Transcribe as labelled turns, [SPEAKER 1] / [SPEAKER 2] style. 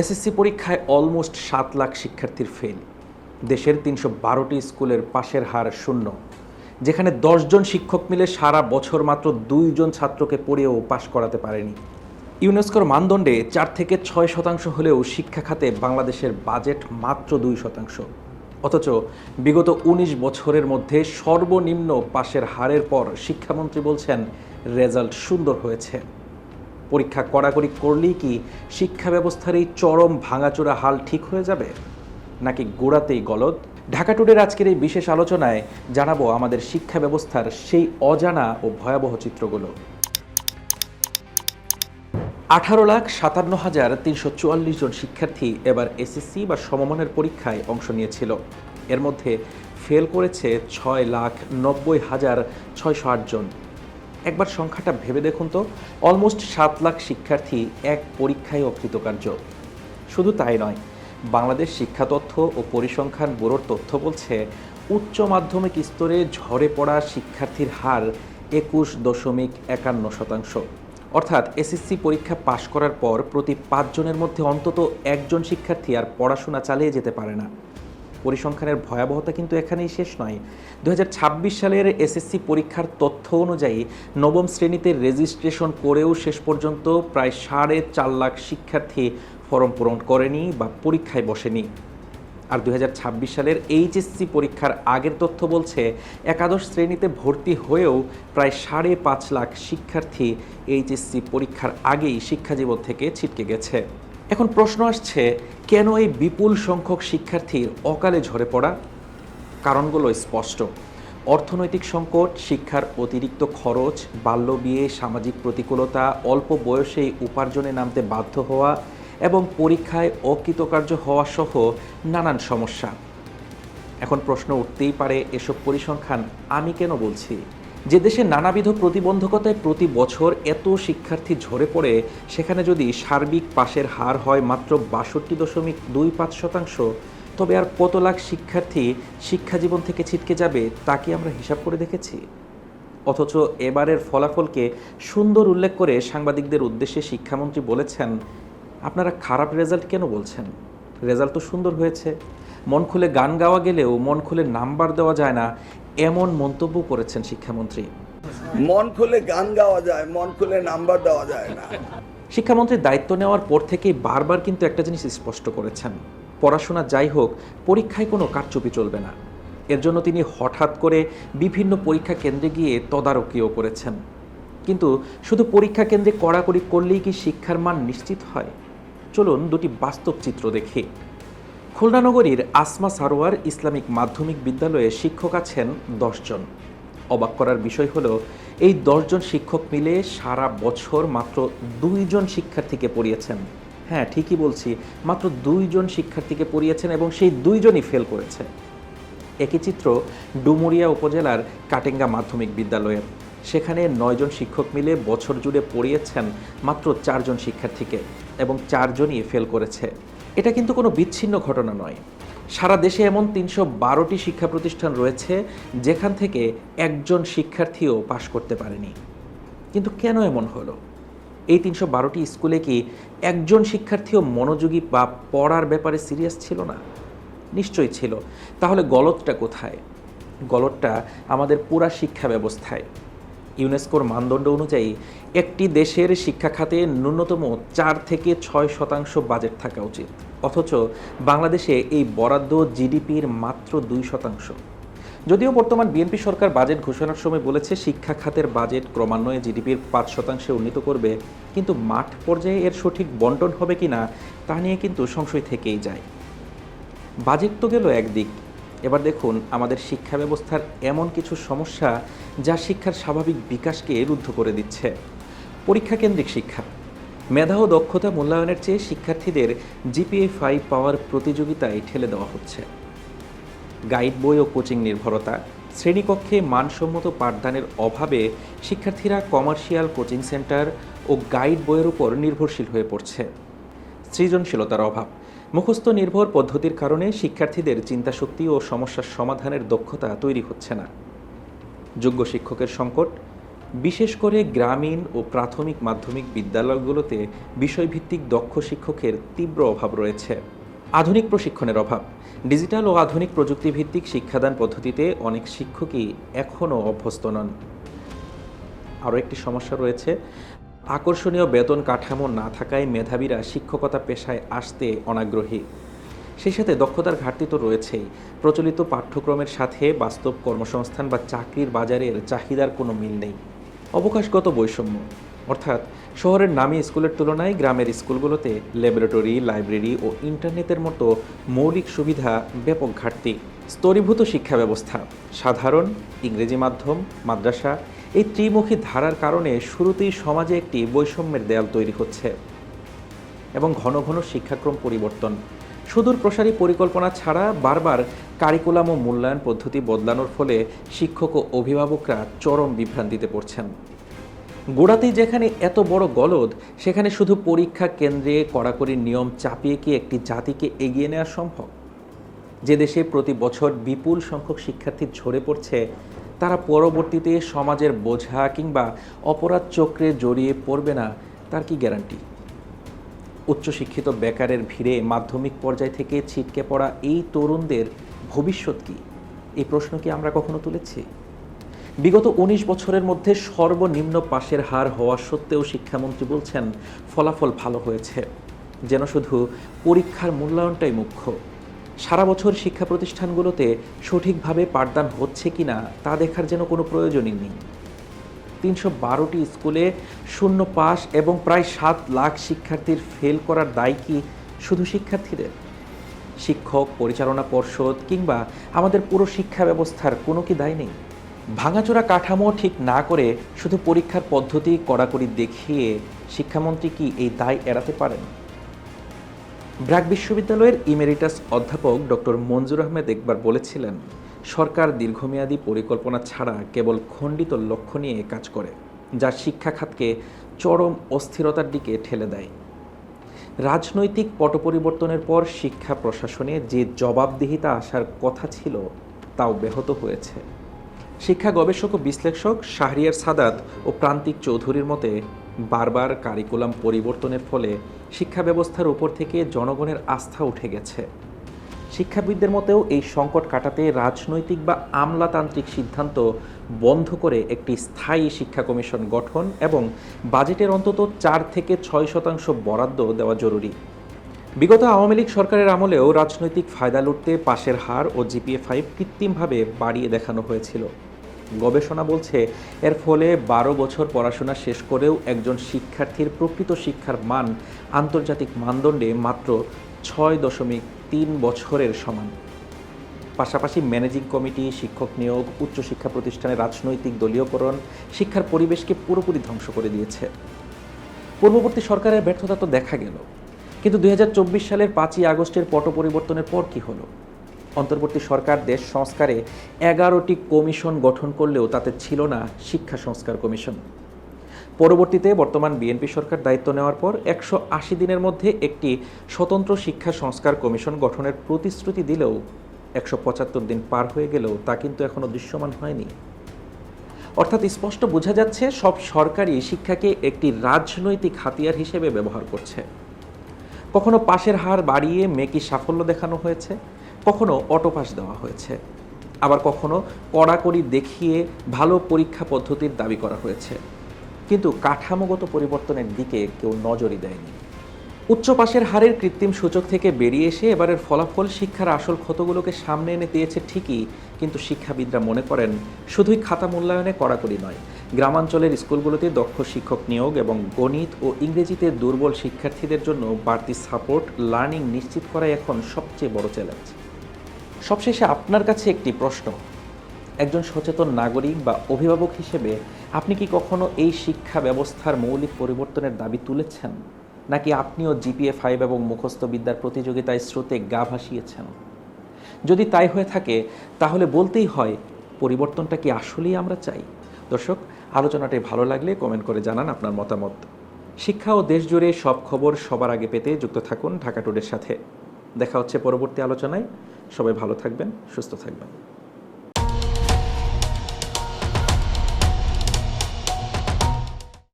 [SPEAKER 1] SSC পরীক্ষায় almost ৭ lakh শিক্ষার্থীর fail. দেশের ৩১২টি স্কুলের পাশের হার শূন্য, যেখানে ১০ জন শিক্ষক মিলে সারা বছর মাত্র ২ জন ছাত্রকে পড়িয়েও পাশ করাতে পারেনি। ইউনেস্কোর মানদণ্ডে ৪ থেকে ৬% হলেও শিক্ষা খাতে বাংলাদেশের বাজেট মাত্র ২%। অথচ বিগত ১৯ বছরের মধ্যে সর্বনিম্ন পাশের হারের পর শিক্ষামন্ত্রী বলছেন রেজাল্ট সুন্দর হয়েছে। পরীক্ষা কড়াকড়ি করলেই কি শিক্ষা ব্যবস্থার এই চরম ভাঙাচোরা হাল ঠিক হয়ে যাবে, নাকি গোড়াতেই গলদ? ঢাকা টুডের আজকের এই বিশেষ আলোচনায় জানাবো আমাদের শিক্ষা ব্যবস্থার সেই অজানা ও ভয়াবহ চিত্রগুলো। ১৮,৫৭,৩৪৪ জন শিক্ষার্থী এবার এসএসসি বা সমমানের পরীক্ষায় অংশ নিয়েছিল। এর মধ্যে ফেল করেছে ৬,৯০,৬০৮ জন। একবার সংখ্যাটা ভেবে দেখুন তো, অলমোস্ট ৭ লাখ শিক্ষার্থী এক পরীক্ষায় অকৃতকার্য। শুধু তাই নয়, বাংলাদেশ শিক্ষা তথ্য ও পরিসংখ্যান ব্যুরোর তথ্য বলছে উচ্চ মাধ্যমিক স্তরে ঝরে পড়া শিক্ষার্থীর হার ২১.৫১%। অর্থাৎ এসএসসি পরীক্ষা পাশ করার পর প্রতি ৫ জনের মধ্যে অন্তত একজন শিক্ষার্থী আর পড়াশোনা চালিয়ে যেতে পারে না। পরিসংখ্যানের ভয়াবহতা কিন্তু এখানেই শেষ নয়। ২০২৬ সালের এসএসসি পরীক্ষার তথ্য অনুযায়ী নবম শ্রেণীতে রেজিস্ট্রেশন করেও শেষ পর্যন্ত প্রায় ৪.৫ লাখ শিক্ষার্থী ফরম পূরণ করেনি বা পরীক্ষায় বসেনি। আর ২০২৬ সালের এইচএসসি পরীক্ষার আগের তথ্য বলছে একাদশ শ্রেণীতে ভর্তি হয়েও প্রায় ৫.৫ লাখ শিক্ষার্থী এইচএসসি পরীক্ষার আগেই শিক্ষাজীবন থেকে ছিটকে গেছে। এখন প্রশ্ন আসছে, কেন এই বিপুল সংখ্যক শিক্ষার্থীর অকালে ঝরে পড়া? কারণগুলো স্পষ্ট: অর্থনৈতিক সংকট, শিক্ষার অতিরিক্ত খরচ, বাল্যবিয়ে, সামাজিক প্রতিকূলতা, অল্প বয়সেই উপার্জনে নামতে বাধ্য হওয়া এবং পরীক্ষায় অকৃতকার্য হওয়া সহ নানান সমস্যা। এখন প্রশ্ন উঠতেই পারে, এসব পরিসংখ্যান আমি কেন বলছি? যে দেশে নানাবিধ প্রতিবন্ধকতায় প্রতি বছর এত শিক্ষার্থী ঝরে পড়ে, সেখানে যদি সার্বিক পাশের হার হয় মাত্র ৬২.২৫%, তবে আর কত লাখ শিক্ষার্থী শিক্ষাজীবন থেকে ছিটকে যাবে তা কি আমরা হিসাব করে দেখেছি? অথচ এবারের ফলাফলকে সুন্দর উল্লেখ করে সাংবাদিকদের উদ্দেশ্যে শিক্ষামন্ত্রী বলেছেন, আপনারা খারাপ রেজাল্ট কেন বলছেন? রেজাল্ট তো সুন্দর হয়েছে। মন খুলে গান গাওয়া গেলেও মন খুলে নাম্বার দেওয়া যায় না, এমন মন্তব্য করেছেন শিক্ষামন্ত্রী।
[SPEAKER 2] মন খুলে গান গাওয়া যায়, মন খুলে নাম্বার দেওয়া যায় না।
[SPEAKER 1] শিক্ষামন্ত্রীর দায়িত্ব নেওয়ার পর থেকেই বারবার কিন্তু একটা জিনিস স্পষ্ট করেছেন, পড়াশোনা যাই হোক, পরীক্ষায় কোনো কারচুপি চলবে না। এর জন্য তিনি হঠাৎ করে বিভিন্ন পরীক্ষা কেন্দ্রে গিয়ে তদারকিও করেছেন। কিন্তু শুধু পরীক্ষা কেন্দ্রে কড়াকড়ি করলেই কি শিক্ষার মান নিশ্চিত হয়? চলুন দুটি বাস্তব চিত্র দেখি। খুলনা নগরীর আসমা সারোয়ার ইসলামিক মাধ্যমিক বিদ্যালয়ে শিক্ষক আছেন ১০ জন। অবাক করার বিষয় হলো, এই ১০ জন শিক্ষক মিলে সারা বছর মাত্র ২ জন শিক্ষার্থীকে পড়িয়েছেন। হ্যাঁ, ঠিকই বলছি, মাত্র ২ জন শিক্ষার্থীকে পড়িয়েছেন এবং সেই ২ জনই ফেল করেছে। একই চিত্র ডুমুরিয়া উপজেলার কাটেঙ্গা মাধ্যমিক বিদ্যালয়ের। সেখানে ৯ জন শিক্ষক মিলে বছর জুড়ে পড়িয়েছেন মাত্র ৪ জন শিক্ষার্থীকে এবং ৪ জনই ফেল করেছে। এটা কিন্তু কোনো বিচ্ছিন্ন ঘটনা নয়। সারা দেশে এমন ৩১২টি শিক্ষা প্রতিষ্ঠান রয়েছে যেখান থেকে একজন শিক্ষার্থীও পাশ করতে পারেনি। কিন্তু কেন এমন হলো? এই ৩১২টি স্কুলে কি একজন শিক্ষার্থীও মনোযোগী বা পড়ার ব্যাপারে সিরিয়াস ছিল না? নিশ্চয়ই ছিল। তাহলে গলদটা কোথায়? গলদটা আমাদের পুরা শিক্ষা ব্যবস্থায়। ইউনেস্কোর মানদণ্ড অনুযায়ী একটি দেশের শিক্ষা খাতে ন্যূনতম ৪ থেকে ৬% বাজেট থাকা উচিত। অথচ বাংলাদেশে এই বরাদ্দ জিডিপির মাত্র ২%। যদিও বর্তমান বিএনপি সরকার বাজেট ঘোষণার সময় বলেছে শিক্ষা খাতের বাজেট ক্রমান্বয়ে জিডিপির ৫% উন্নীত করবে, কিন্তু মাঠ পর্যায়ে এর সঠিক বন্টন হবে কিনা তা নিয়ে কিন্তু সংশয় থেকেই যায়। বাজেট তো গেল একদিক, এবার দেখুন আমাদের শিক্ষা ব্যবস্থার এমন কিছু সমস্যা যা শিক্ষার স্বাভাবিক বিকাশকে রুদ্ধ করে দিচ্ছে। পরীক্ষা কেন্দ্রিক শিক্ষা, মেধা ও দক্ষতা মূল্যায়নের চেয়ে শিক্ষার্থীদের জিপিএ ৫ পাওয়ার প্রতিযোগিতায় ঠেলে দেওয়া হচ্ছে। গাইড বই ও কোচিং নির্ভরতা, শ্রেণীকক্ষে মানসম্মত পাঠদানের অভাবে শিক্ষার্থীরা কমার্শিয়াল কোচিং সেন্টার ও গাইড বইয়ের উপর নির্ভরশীল হয়ে পড়ছে। সৃজনশীলতার অভাব, মুখস্থ নির্ভর পদ্ধতির কারণে শিক্ষার্থীদের চিন্তাশক্তি ও সমস্যার সমাধানের দক্ষতা তৈরি হচ্ছে না। যোগ্য শিক্ষকের সংকট, বিশেষ করে গ্রামীণ ও প্রাথমিক মাধ্যমিক বিদ্যালয়গুলোতে বিষয়ভিত্তিক দক্ষ শিক্ষকের তীব্র অভাব রয়েছে। আধুনিক প্রশিক্ষণের অভাব। ডিজিটাল ও আধুনিক প্রযুক্তিভিত্তিক শিক্ষাদান পদ্ধতিতে অনেক শিক্ষকই এখনও অভ্যস্ত নন। আরও একটি সমস্যা রয়েছে, আকর্ষণীয় বেতন কাঠামো না থাকায় মেধাবীরা শিক্ষকতা পেশায় আসতে অনাগ্রহী। সেই সাথে দক্ষতার ঘাটতি তো রয়েছেই। প্রচলিত পাঠ্যক্রমের সাথে বাস্তব কর্মসংস্থান বা চাকরির বাজারের চাহিদার কোনো মিল নেই। অবকাশগত বৈষম্য, অর্থাৎ শহরের নামী স্কুলের তুলনায় গ্রামের স্কুলগুলোতে ল্যাবরেটরি, লাইব্রেরি ও ইন্টারনেটের মতো মৌলিক সুবিধা ব্যাপক ঘাটতি। স্তরীভূত শিক্ষা ব্যবস্থা, সাধারণ, ইংরেজি মাধ্যম, মাদ্রাসা, এই ত্রিমুখী ধারার কারণে শুরুতেই সমাজে একটি বৈষম্যের দেয়াল তৈরি হচ্ছে। এবং ঘন ঘন শিক্ষাক্রম পরিবর্তন, সুদূর প্রসারী পরিকল্পনা ছাড়া বারবার কারিকুলাম ও মূল্যায়ন পদ্ধতি বদলানোর ফলে শিক্ষক ও অভিভাবকরা চরম বিভ্রান্তিতে পড়ছেন। গোড়াতেই যেখানে এত বড় গলদ, সেখানে শুধু পরীক্ষা কেন্দ্রে কড়াকড়ি নিয়ম চাপিয়ে কি একটি জাতিকে এগিয়ে নেওয়া সম্ভব? যে দেশে প্রতি বছর বিপুল সংখ্যক শিক্ষার্থী ঝরে পড়ছে, তারা পরবর্তীতে সমাজের বোঝা কিংবা অপরাধ চক্রে জড়িয়ে পড়বে না, তার কি গ্যারান্টি? উচ্চশিক্ষিত বেকারের ভিড়ে মাধ্যমিক পর্যায় থেকে ছিটকে পড়া এই তরুণদের ভবিষ্যৎ কি? এই প্রশ্ন কি আমরা কখনো তুলেছি? বিগত ১৯ বছরের মধ্যে সর্বনিম্ন পাশের হার হওয়া সত্ত্বেও শিক্ষামন্ত্রী বলছেন ফলাফল ভালো হয়েছে, যেন শুধু পরীক্ষার মূল্যায়নটাই মুখ্য। সারা বছর শিক্ষা প্রতিষ্ঠানগুলোতে সঠিকভাবে পাঠদান হচ্ছে কিনা তা দেখার যেন কোনো প্রয়োজনই নেই। ৩১২টি স্কুলে শূন্য পাস এবং প্রায় ৭ লাখ শিক্ষার্থীর ফেল করার দায় কি শুধু শিক্ষার্থীদের? শিক্ষক, পরিচালনা পর্ষদ কিংবা আমাদের পুরো শিক্ষা ব্যবস্থার কোনো কি দায় নেই? ভাঙাচোরা কাঠামো ঠিক না করে শুধু পরীক্ষার পদ্ধতি কড়াকড়ি দেখিয়ে শিক্ষামন্ত্রী কি এই দায় এড়াতে পারেন? ব্র্যাক বিশ্ববিদ্যালয়ের ইমেরিটাস অধ্যাপক ডক্টর মঞ্জুর আহমেদ একবার বলেছিলেন, সরকার দীর্ঘমেয়াদী পরিকল্পনা ছাড়া কেবল খণ্ডিত লক্ষ্য নিয়ে কাজ করে, যা শিক্ষা খাতকে চরম অস্থিরতার দিকে ঠেলে দেয়। রাজনৈতিক পট পরিবর্তনের পর শিক্ষা প্রশাসনে যে জবাবদিহিতা আসার কথা ছিল, তাও ব্যাহত হয়েছে। শিক্ষা গবেষক ও বিশ্লেষক শাহরিয়ার সাদাত ও প্রান্তিক চৌধুরীর মতে বারবার কারিকুলাম পরিবর্তনের ফলে শিক্ষা ব্যবস্থার উপর থেকে জনগণের আস্থা উঠে গেছে। শিক্ষাবিদদের মতেও এই সংকট কাটাতে রাজনৈতিক বা আমলাতান্ত্রিক সিদ্ধান্ত বন্ধ করে একটি স্থায়ী শিক্ষা কমিশন গঠন এবং বাজেটের অন্তত ৪ থেকে ৬% বরাদ্দ দেওয়া জরুরি। বিগত আওয়ামী লীগ সরকারের আমলেও রাজনৈতিক ফায়দা লুটতে পাশের হার ও GPA-5 কৃত্রিমভাবে বাড়িয়ে দেখানো হয়েছিল। গবেষণা বলছে এর ফলে ১২ বছর পড়াশোনা শেষ করেও একজন শিক্ষার্থীর প্রকৃত শিক্ষার মান আন্তর্জাতিক মানদণ্ডে মাত্র ৬.৩ বছরের সমান। পাশাপাশি ম্যানেজিং কমিটি, শিক্ষক নিয়োগ, উচ্চশিক্ষা প্রতিষ্ঠানের রাজনৈতিক দলীয়করণ শিক্ষার পরিবেশকে পুরোপুরি ধ্বংস করে দিয়েছে। পূর্ববর্তী সরকারের ব্যর্থতা তো দেখা গেল, কিন্তু ২০২৪ সালের ৫ই আগস্টের পট পরিবর্তনের পর কি হলো? অন্তর্বর্তী সরকার দেশ সংস্কারে ১১টি কমিশন গঠন করলেও তাতে ছিল না শিক্ষা সংস্কার কমিশন। পরবর্তীতে বর্তমান বিএনপি সরকার দায়িত্ব নেওয়ার পর ১৮০ দিনের মধ্যে একটি স্বতন্ত্র শিক্ষা সংস্কার কমিশন গঠনের প্রতিশ্রুতি দিলেও ১৭৫ দিন পার হয়ে গেলেও তা কিন্তু এখনো দৃশ্যমান হয়নি। অর্থাৎ স্পষ্ট বোঝা যাচ্ছে সব সরকারই শিক্ষাকে একটি রাজনৈতিক হাতিয়ার হিসেবে ব্যবহার করছে। কখনো পাশের হার বাড়িয়ে মেকি সাফল্য দেখানো হয়েছে, কখনো অটোপাস দেওয়া হয়েছে, আবার কখনো কড়াকড়ি দেখিয়ে ভালো পরীক্ষা পদ্ধতির দাবি করা হয়েছে, কিন্তু কাঠামোগত পরিবর্তনের দিকে কেউ নজরই দেয়নি। উচ্চ পাশের হারের কৃত্রিম সূচক থেকে বেরিয়ে এসে এবারের ফলাফল শিক্ষার আসল ক্ষতগুলোকে সামনে এনে দিয়েছে ঠিকই, কিন্তু শিক্ষাবিদরা মনে করেন শুধুই খাতা মূল্যায়নে কড়াকড়ি নয়, গ্রামাঞ্চলের স্কুলগুলোতে দক্ষ শিক্ষক নিয়োগ এবং গণিত ও ইংরেজিতে দুর্বল শিক্ষার্থীদের জন্য বাড়তি সাপোর্ট লার্নিং নিশ্চিত করাই এখন সবচেয়ে বড় চ্যালেঞ্জ। সবশেষে আপনার কাছে একটি প্রশ্ন, একজন সচেতন নাগরিক বা অভিভাবক হিসেবে আপনি কি কখনো এই শিক্ষা ব্যবস্থার মৌলিক পরিবর্তনের দাবি তুলেছেন, নাকি আপনিও GPA-5 এবং মুখস্থ বিদ্যার প্রতিযোগিতায় স্রোতে গা ভাসিয়েছেন? যদি তাই হয়ে থাকে তাহলে বলতেই হয়, পরিবর্তনটা কি আসলেই আমরা চাই? দর্শক, আলোচনাটি ভালো লাগলে কমেন্ট করে জানান আপনার মতামত। শিক্ষা ও দেশ জুড়ে সব খবর সবার আগে পেতে যুক্ত থাকুন ঢাকা টুডের সাথে। দেখা হচ্ছে পরবর্তী আলোচনায়। সবাই ভালো থাকবেন, সুস্থ থাকবেন।